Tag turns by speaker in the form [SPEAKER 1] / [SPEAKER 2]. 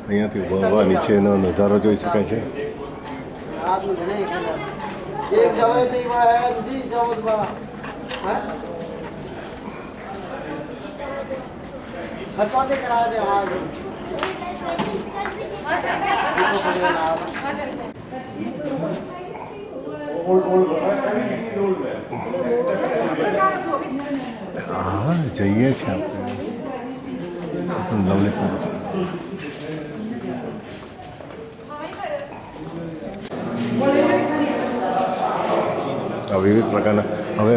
[SPEAKER 1] અહીંયાથી ઊભા ઊભા નીચેનો નજારો જોઈ શકાય છે. હા જઈએ છીએ આપણે લવલી પ્લેસ. વિવિધ પ્રકારના હવે